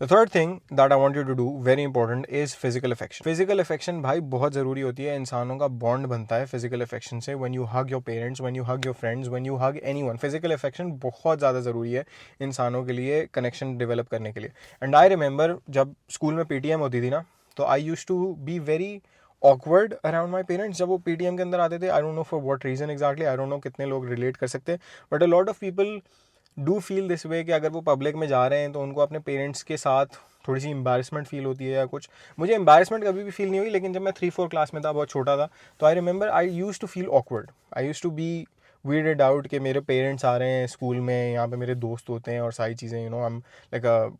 The third thing that I want you to do, very important, is physical affection. Physical affection भाई बहुत ज़रूरी होती है, इंसानों का बॉन्ड बनता है physical affection से. When you hug your parents, when you hug your friends, when you hug anyone, physical affection बहुत ज़्यादा ज़रूरी है इंसानों के लिए कनेक्शन डेवलप करने के लिए. एंड आई रिमेंबर जब स्कूल में PTM होती थी ना, तो I used to be very awkward around my parents जब वो PTM के अंदर आते थे. I don't know for what reason exactly, I don't know कितने लोग रिलेट कर सकते हैं, but a lot of people do feel this way कि अगर वो पब्लिक में जा रहे हैं तो उनको अपने पेरेंट्स के साथ थोड़ी सी एम्बैरसमेंट फील होती है या कुछ. मुझे एम्बैरसमेंट कभी भी फील नहीं हुई, लेकिन जब मैं 3-4 क्लास में था, बहुत छोटा था, तो I remember I use to feel awkward. I use to be weirded out कि मेरे पेरेंट्स आ रहे हैं स्कूल में, यहाँ पे मेरे दोस्त होते हैं और सारी चीज़ें, you know, I am like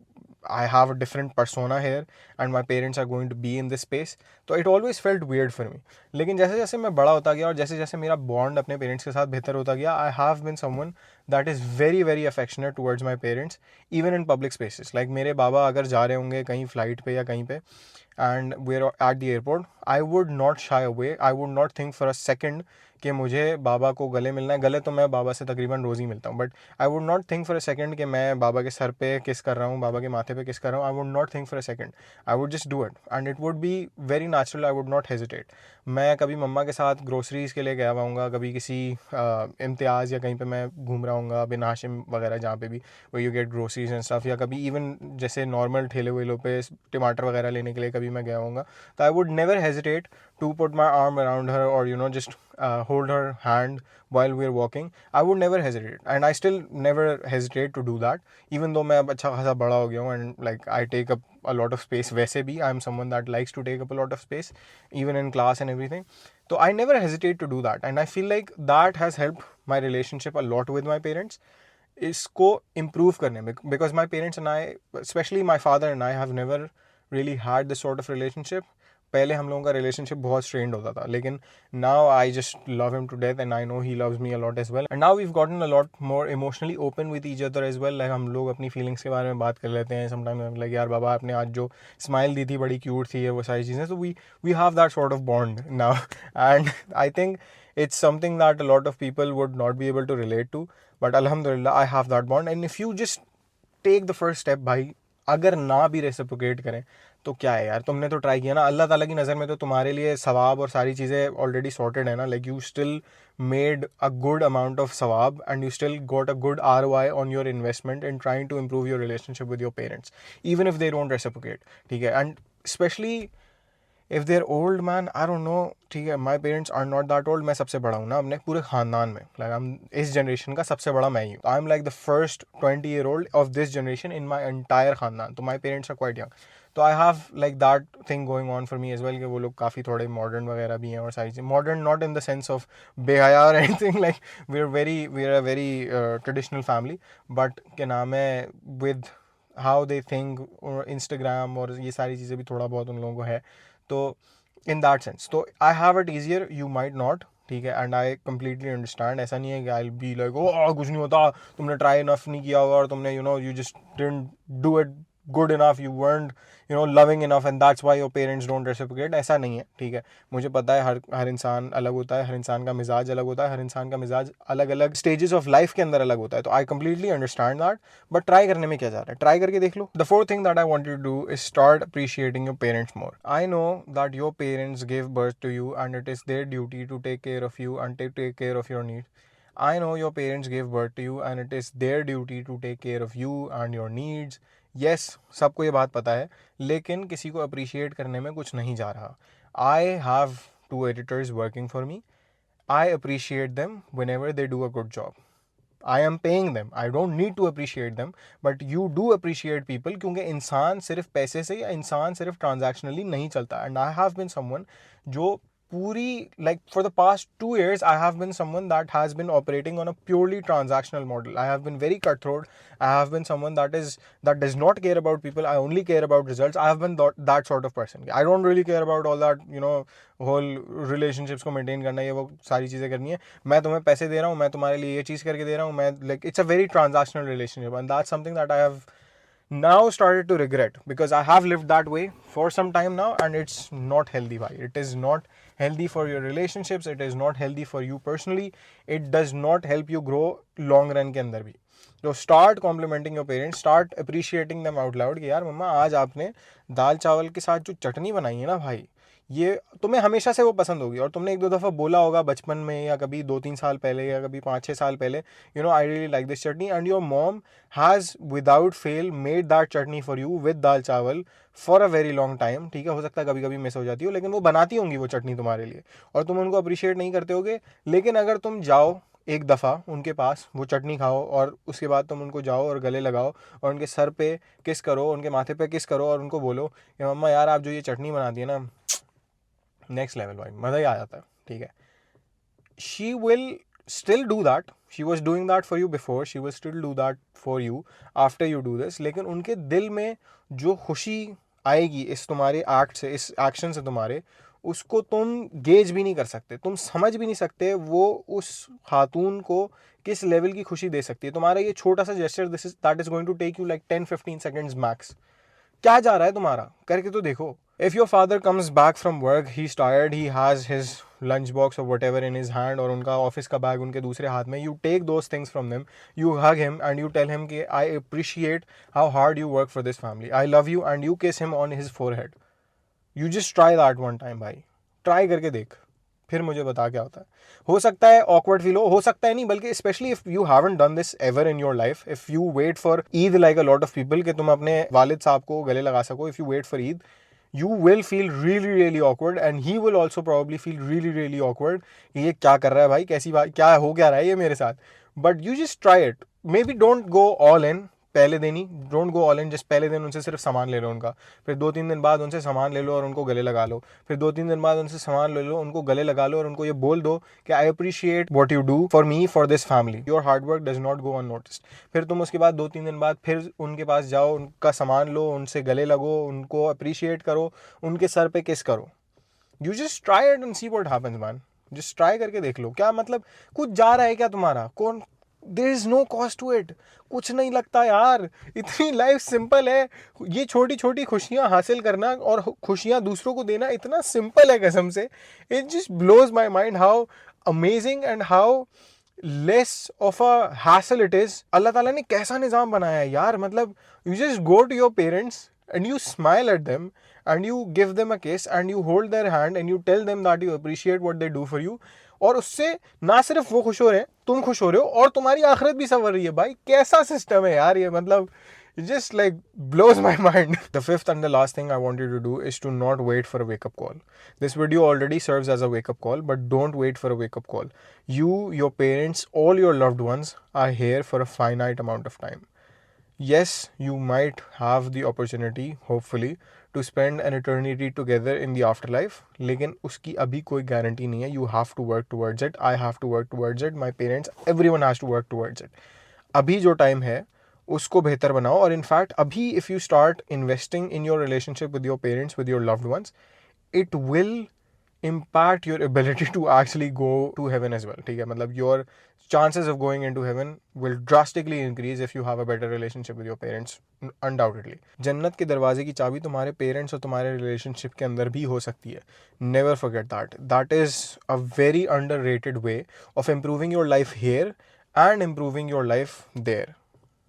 I have a different persona here and my parents are going to be in this space. तो it always felt weird for me. लेकिन जैसे जैसे मैं बड़ा होता गया और जैसे जैसे मेरा बॉन्ड अपने पेरेंट्स के साथ बेहतर होता गया, I have been someone that is very very affectionate towards my parents even in public spaces. Like मेरे बाबा अगर जा रहे होंगे कहीं फ्लाइट पे या कहीं पे and we're at the airport, I would not shy away. I would not think for a second कि मुझे बाबा को गले मिलना है. गले तो मैं बाबा से तकरीबन रोज़ ही मिलता हूँ, but I would not think for a second कि मैं बाबा के सर पे किस कर रहा हूँ, बाबा के माथे पे किस कर रहा हूँ. I would not think for a second. I would just do it and it would be very natural. I would not hesitate. मैं कभी मम्मा के साथ ग्रोसरीज़ के लिए गया हुआ, कभी किसी इम्तियाज़ या कहीं पे मैं घूम रहा हूँ, बिन हाशिम वगैरह जहाँ पे भी वो you get groceries and stuff, या कभी इवन जैसे नॉर्मल ठेले वेलों पे टमाटर वगैरह लेने के लिए कभी मैं गया हूँ, तो I would never hesitate to put my arm around her or, you know, just hold her hand while we're walking. I would never hesitate, and I still never hesitate to do that, even though मैं अब अच्छा खासा बड़ा हो गया हूँ and like I take up a lot of space. वैसे भी I'm someone that likes to take up a lot of space even in class and everything. So I never hesitate to do that, and I feel like that has helped my relationship a lot with my parents. इसको improve करने में, because my parents and I, especially my father and I, have never really had this sort of relationship. पहले हम लोगों का relationship बहुत स्ट्रेंड होता था, लेकिन now I just love him to death and I know he loves me a lot as well. And now we have gotten a lot more emotionally open with each other as well. Like हम लोग अपनी feelings के बारे में बात कर लेते हैं समटाइम. लाइक यार बाबा आपने आज जो स्माइल दी थी बड़ी क्यूट थी, वो सारी चीज़ें. तो we have that sort of bond now, and I think it's something that a lot of people would not be able to relate to, but alhamdulillah I have that bond. And if you just take the first step, भाई अगर ना भी reciprocate करें तो क्या है यार, तुमने तो ट्राई किया ना. अल्लाह ताला की नज़र में तो तुम्हारे लिए सवाब और सारी चीज़ें ऑलरेडी सॉर्टेड है ना. Like you still made a good amount of सवाब and you still got a good ROI on your investment in trying to improve your relationship with your parents, even if they don't reciprocate. ठीक है. And especially if they're old man, I don't know. ठीक है, my parents are not that old. मैं सबसे बड़ा हूँ ना अपने पूरे ख़ानदान में. लाइक आई एम इस जनरेशन का सबसे बड़ा मैं ही हूँ. I am like the first 20-year-old of this generation in my entire ख़ानदान. तो my parents are quite young. तो I have like that thing going on for me as well कि वो लोग काफ़ी थोड़े मॉडर्न वगैरह भी हैं और सारी चीज़. Modern not in the sense of बेहया और anything. Like we are a very traditional family, but क्या नाम है, विद हाउ दे थिंक और इंस्टाग्राम और ये सारी चीज़ें भी थोड़ा बहुत उन लोगों को है. तो इन दैट सेंस तो I have it easier, you might not. ठीक है. And I completely understand. ऐसा नहीं है कि आई बी लाइक ओ कुछ नहीं होता, तुमने ट्राई इनफ नहीं किया होगा और तुमने you know you just didn't do it good enough, you weren't you know loving enough and that's why your parents don't reciprocate. ऐसा नहीं है. ठीक है. मुझे पता है हर इंसान अलग होता है, हर इंसान का मिजाज अलग होता है, हर इंसान का मिजाज अलग अलग स्टेजेस ऑफ लाइफ के अंदर अलग होता है. तो I completely understand that, but try करने में क्या जा रहा है, ट्राई करके देख लो. The fourth thing that I want you to do is start appreciating your parents more. I know that your parents give birth to you and it is their duty to take care of you and take care of your needs. I know your parents gave birth to you and it is their duty to take care of you and your needs. Yes, सबको ये बात पता है, लेकिन किसी को appreciate करने में कुछ नहीं जा रहा. I have 2 editors working for me. I appreciate them whenever they do a good job. I am paying them. I don't need to appreciate them, but you do appreciate people क्योंकि इंसान सिर्फ पैसे से या इंसान सिर्फ ट्रांजैक्शनली नहीं चलता. And I have been someone जो पूरी like for the past 2 years I have been someone that has been operating on a purely transactional model. I have been very cutthroat. I have been someone that does not care about people. I only care about results. I have been that sort of person. I don't really care about all that, you know, whole relationships को maintain करना, ये वो सारी चीज़ें करनी है. मैं तुम्हें पैसे दे रहा हूँ, मैं तुम्हारे लिए ये चीज़ करके दे रहा हूँ, मैं like it's a very transactional relationship and that's something that I have now started to regret because I have lived that way for some time now and it's not healthy. Bhai. It is not healthy for your relationships. It is not healthy for you personally. It does not help you grow long run के अंदर भी. तो start complimenting your parents, start appreciating them out loud कि यार मम्मा आज आपने दाल चावल के साथ जो चटनी बनाई है ना भाई, ये तुम्हें हमेशा से वो पसंद होगी, और तुमने एक दो दफ़ा बोला होगा बचपन में या कभी 2-3 साल पहले या कभी 5-6 साल पहले, you know I really like this chutney, and your mom has without fail made that chutney for you with dal chawal for a very long time. ठीक है, हो सकता है कभी कभी मिस हो जाती हो, लेकिन वो बनाती होंगी वो चटनी तुम्हारे लिए, और तुम उनको अप्रिशिएट नहीं करते होगे। लेकिन अगर तुम जाओ एक दफ़ा उनके पास, वो चटनी खाओ, और उसके बाद तुम उनको जाओ और गले लगाओ और उनके सर पे किस करो, उनके माथे पे किस करो, और उनको बोलो कि मम्मा यार आप जो ये चटनी बनाती है ना, नेक्स्ट लेवल भाई, मज़ा ही आ जाता है। ठीक है, she will still do that, she was doing that for you before, she will still do that for you after you do this. लेकिन उनके दिल में जो खुशी आएगी इस तुम्हारे एक्ट से, इस एक्शन से तुम्हारे, उसको तुम गेज भी नहीं कर सकते, तुम समझ भी नहीं सकते वो उस खातून को किस लेवल की खुशी दे सकती है। तुम्हारा ये छोटा सा gesture, this is that is going to take you like 10-15 seconds max. क्या जा रहा है तुम्हारा, करके तो देखो। If your father comes back from work, he is tired, he has his lunch box और whatever in his hand, और उनका ऑफिस का बैग उनके दूसरे हाथ में, you take those things from them, you hug him and you tell him कि I appreciate how hard you work for this family, I love you, and you kiss him on his forehead. You just try that one time भाई, try करके देख, फिर मुझे बता क्या होता है। हो सकता है ऑकवर्ड फील हो सकता है नहीं, बल्कि specially if you haven't done this ever in your life, if you wait for Eid like a lot of people कि तुम अपने वालिद साहब को गले लगा सको, if you wait for Eid, you will feel really really awkward and he will also probably feel really really awkward। ये क्या कर रहा है भाई, कैसी बात, क्या हो क्या रहा है ये मेरे साथ। but you just try it, maybe don't go all in पहले दिन ही, don't go all in, just पहले दिन उनसे सिर्फ सामान ले लो उनका, फिर 2-3 दिन बाद उनसे सामान ले लो और उनको गले लगा लो, फिर 2-3 दिन बाद उनसे सामान ले लो, उनको गले लगा लो, और उनको ये बोल दो कि I appreciate what you do for me for this family, your hard work does not go unnoticed. फिर तुम उसके बाद 2-3 दिन बाद फिर उनके पास जाओ, उनका सामान लो, उनसे गले लगो, उनको अप्रिशिएट करो, उनके सर पे किस करो। You just try it and see what happens man, just try करके देख लो। क्या मतलब कुछ जा रहा है क्या तुम्हारा, कौन, there is no cost to it, कुछ नहीं लगता यार, इतनी लाइफ सिंपल है। ये छोटी छोटी खुशियां हासिल करना और खुशियां दूसरों को देना इतना सिंपल है कसम से। It just blows my mind how amazing and how less of a hassle it is. Allah ताला ने कैसा निज़ाम बनाया है यार, मतलब you just go to your parents and you smile at them and you give them a kiss and you hold their hand and you tell them that you appreciate what they do for you, और उससे ना सिर्फ वो खुश हो रहे हैं, तुम खुश हो रहे हो, और तुम्हारी आखिरत भी संवर रही है। भाई कैसा सिस्टम है यार ये, मतलब just like blows my mind। The fifth and the last thing I want you to do is to not wait for a wake up call। This video already serves as a wake up call, but don't wait for a wake up call। You, your parents, all your loved ones are here for a finite amount of time। Yes, you might have the opportunity, hopefully, to spend an eternity together in the afterlife, लेकिन उसकी अभी कोई guarantee नहीं है। You have to work towards it, I have to work towards it, my parents, everyone has to work towards it। अभी जो time है उसको बेहतर बनाओ, और इनफैक्ट अभी if you start investing in your relationship with your parents, with your loved ones, it will impact your ability to actually go to heaven as well। ठीक है, मतलब your chances of going into heaven will drastically increase if you have a better relationship with your parents, undoubtedly। जन्नत के दरवाजे की चाबी तुम्हारे parents और तुम्हारे रिलेशनशिप के अंदर भी हो सकती है। Never forget that। That is a very underrated way of improving your life here and improving your life there।